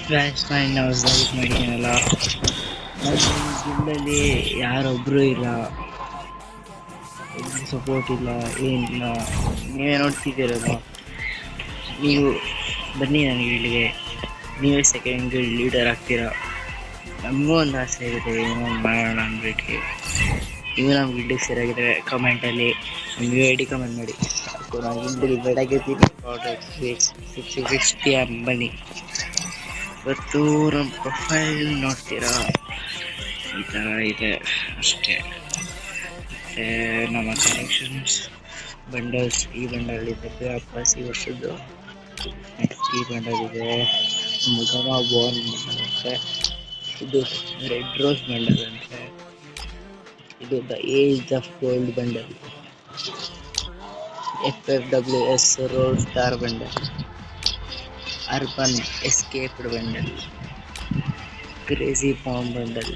Flash point ನಾವು use ಮಾಡಿದ್ದೀನಲ್ಲ, ನಮ್ಮ ಜಿಲ್ಲೆಯಲ್ಲಿ ಯಾರೊಬ್ಬರು ಇಲ್ಲ, ಒಬ್ಬರು ಸಪೋರ್ಟ್ ಇಲ್ಲ, ಏನಿಲ್ಲ. ನೀವೇ ನೋಡ್ತಿದ್ದೀರಲ್ಲ, ನೀವು ಬನ್ನಿ ನನಗೆ ಇಲ್ಲಿಗೆ, ನೀವೇ ಸೆಕೆಂಡ್ ಲೀಡರ್ ಆಗ್ತೀರಾ. ನಮಗೂ ಒಂದು ಆಸೆ ಇದೆ, ಏನೋ ಒಂದು ಮಾಡೋಣ ಅಂದ್ಬಿಟ್ಟು. ನೀವು ನಮ್ಮ ಗಿಲ್ಡಿಗೆ ಸೇರಾಗಿದ್ರೆ ಕಮೆಂಟಲ್ಲಿ ನಿಮ್ಮ ಯು ಐ ಡಿ ಕಮೆಂಟ್ ಮಾಡಿ. ನಾನು ಗಿಲ್ಡಿಗೆ ಬೆಳಗ್ಗೆದ್ದೀನಿ, 60 ಬನ್ನಿ. ಇವತ್ತು ನಮ್ಮ ಪ್ರೊಫೈಲ್ ನೋಡ್ತೀರಾ, ಈ ಥರ ಇದೆ ಅಷ್ಟೇ. ಮತ್ತು ನಮ್ಮ ಕನೆಕ್ಷನ್ಸ್ ಬಂಡಲ್ಸ್, ಈ ಬಂಡಲ್ ಇದೆ ವಾಪಸ್ ಈ ವರ್ಷದ್ದು. ನೆಕ್ಸ್ಟ್ ಈ ಬಂಡಲ್ ಇದೆ, ಮುಗಮ ಬೋನ್ ಬಂಡಲ್ ಅಂತೆ, ಇದು ರೆಡ್ ರೋಸ್ ಬಂಡಲ್ ಅಂತೆ, ಇದು the age of gold bundle, FFWS road star bundle, urban escaped bundle, crazy farm bundle,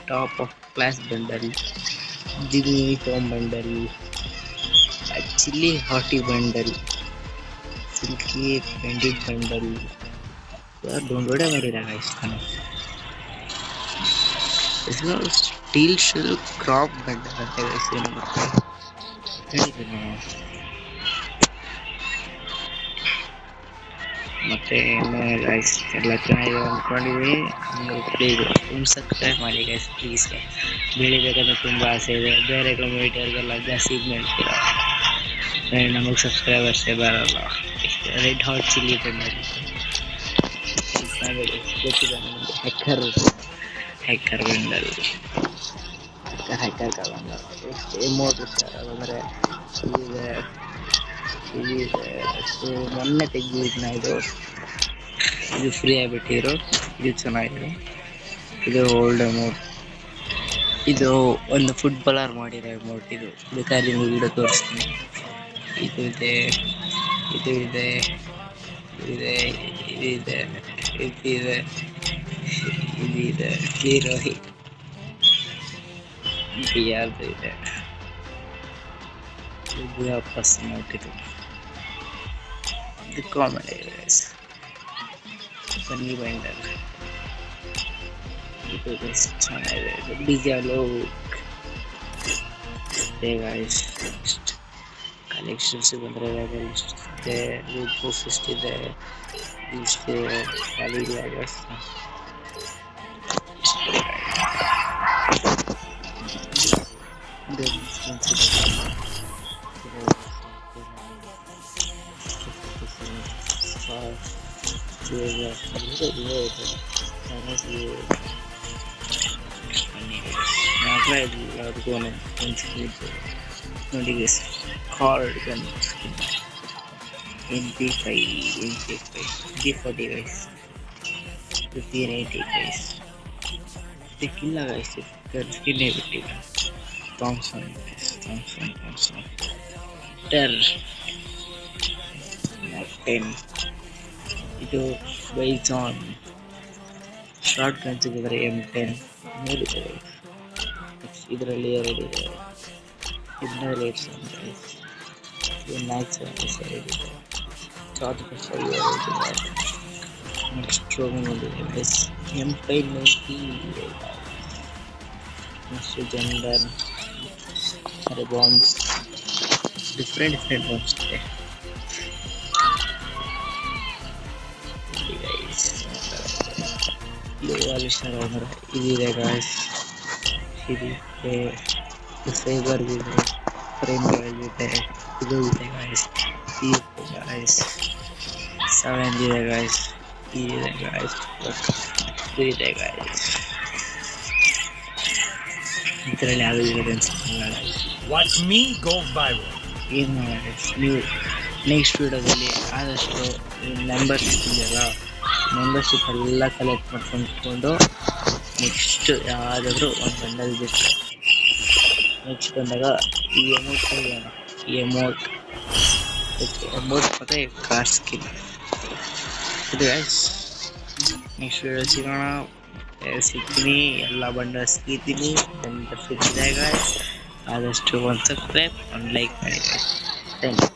top of class bundle, gym uniform bundle, chilli hottie bundle, silky ಪೆಂಡಿಟ್ bundle. ಡೌನ್ಲೋಡೇ ಮಾಡಿಲ್ಲ guys ನಾನು. Steel shell crop bundle ಅಂತ ಹೇಳಿದ್ದೆ ನಾನು. ಮತ್ತೆ guys ಎಲ್ಲ ಚೆನ್ನಾಗಿ ಅಂದ್ಕೊಂಡಿದ್ದೀನಿ. ಪ್ಲೀಸ್ ಸಬ್ಸ್ಕ್ರೈಬ್ ಮಾಡಿ ಗೈಸ್, ಪ್ಲೀಸ್. ಬೆಳಿಬೇಕಂದ್ರೆ ತುಂಬ ಆಸೆ ಇದೆ. ಬೇರೆ ಕಮ್ಯುನಿಟಿಯವ್ರಿಗೆಲ್ಲ ಜಾಸ್ತಿ ಇದು ಮಾಡ್ತೀರಾ, ನಮಗೆ ಸಬ್ಸ್ಕ್ರೈಬರ್ಸೇ ಬರಲ್ಲ. ರೆಡ್ ಹಾಟ್ ಚಿಲ್ಲಿ ಬಂಡಲ್ ಗೊತ್ತಿಲ್ಲ ನನಗೆ. Hacker bundle, hacker bundle. ಎಷ್ಟು ಎಮೋಟ್ ಸರ್ ಅದಂದರೆ ಇದಿದೆ. ಸೊ ಮೊನ್ನೆ ತೆಗೆದಿದ್ನ ಇದು ಫ್ರೀ ಆಗಿಬಿಟ್ಟಿರೋ, ಇದು ಚೆನ್ನಾಗಿದೆ. ಇದು ಓಲ್ಡ್ ಅಮೌಂಟ್, ಇದು ಒಂದು ಫುಟ್ಬಾಲರ್ ಮಾಡಿರೋ ಅಮೌಂಟ್. ಇದು ಬೇಕಾದ್ರೆ ನೀವು ವಿಡಿಯೋ ತೋರಿಸ್ತೀನಿ. ಇದು ಇದೆ, ಇದು ಇದೆ, ಇದೆ, ಇದಿದೆ, ಇದಿದೆ, ಇದಿದೆ, ಹೀರೋಹಿ ಯಾರ್ದು ಇದೆ. ಇದು ವಾಪಸ್ ನೋಟಿದು, ಇದು ಕಾಮಿಡಿ ಬನ್ನಿ ಬಂಡಲ್. ಇದು ಬೆಸ್ಟ್ ಚೆನ್ನಾಗಿದೆ, ಇದು ಡಿಜಾಲೋ. ಗೈಸ್ ನೆಕ್ಸ್ಟ್ ಕಲೆಕ್ಷನ್ಸ್ ಬಂದರೆ ಇದೆ, ಫಿಸ್ಟ್ ಇದೆ, ಇಷ್ಟೇ ಕ್ವಾಲಿಟಿ ಆಗಸ್. ನೋಡಿ guys, card gun MP5 G40 guys, 1580 guys. ಇದಕ್ಕಿಲ್ಲ ಗೈಸ್, ಸ್ಕಿನ್ನೇ ಬಿಟ್ಟಿಲ್ಲ. ಥಾಮ್ಸನ್ ಟರ್ 10. ಇದು ಬೈಜಾನ್ ಶಾರ್ಟ್ ಗನ್ ಸಿಗಿದ್ರೆ M10 ಮೇಲಿದೆ. ಇದರಲ್ಲಿ 2 ಇದೆ, ಇದರಲ್ಲಿ 8 ಇದು ಮ್ಯಾಕ್ಸ್ ಇದೆ, ಚಾರ್ಜ್ ಇದೆ. ನೆಕ್ಸ್ಟ್ ರೋಮಿಂಗ್ ಇದೆ, M590 ಇದೆ. ನೆಕ್ಸ್ಟ್ ಜೆಂಡರ್ ಅರೆ ಬಾಂಬ್ಸ್, ಡಿಫ್ರೆಂಟ್ ಬಾಂಬ್ಸ್ ಇದೆ. ಇದಿದೆ ಗಾಯ್ಸ್, ಇದಿದೆ, ಫೈಬರ್ ಇದೆ, ಫ್ರೇಮ್ಗಳು ಇದೆ, ಇದು ಇದೆ ಗಾಯ್ಸ್, ಇದೆ ಗಾಯ್ಸ್, 7 ಇದೆ ಗಾಯ್ಸ್, ಇದೆ ಗಾಯ್ಸ್, ಇದು ಇದೆ ಗಾಯ್ಸ್. ಇದರಲ್ಲಿ ಯಾವುದು ಇದೆ ಅನ್ಸುತ್ತಿಲ್ಲ. Watch me go viral. ಏನು ಮಾಡಿ ನೀವು ನೆಕ್ಸ್ಟ್ ವಿಡಿಯೋದಲ್ಲಿ ಆದಷ್ಟು ಮೆಂಬರ್ಶಿಪ್ ಇದೆಯಲ್ಲ, ಮೆಂಬರ್ಶಿಪ್ ಎಲ್ಲ ಕಲೆಕ್ಟ್ ಮಾಡ್ಕೊಂಡು ನೆಕ್ಸ್ಟ್ ಯಾವುದಾದ್ರೂ ಒಂದು ಬಂಡಲ್ ಬಿಟ್ಟು ನೆಕ್ಸ್ಟ್ ಬಂದಾಗ ಈ ಅಮೌಂಟ್ ಹೋಗೋಣ. ಈ ಅಮೌಂಟ್ ಮತ್ತು ಕಾರ್ ಸ್ಕಿನ್ ಇದು ಗೈಸ್. ನೆಕ್ಸ್ಟ್ ವಿಡಿಯೋ ಸಿಗೋಣ, ಸಿಗ್ತೀನಿ. ಎಲ್ಲ ಬಂಡಲ್ ಸಿಗ್ತೀನಿ, ಮೆಂಬರ್ಶಿಪ್ ಇದೆ ಗೈಸ್. ಆದಷ್ಟು ಒಂದು ಸಬ್ಸ್ಕ್ರೈಬ್, ಒಂದು ಲೈಕ್ ಮಾಡಿ ಗೈಸ್. Thank you.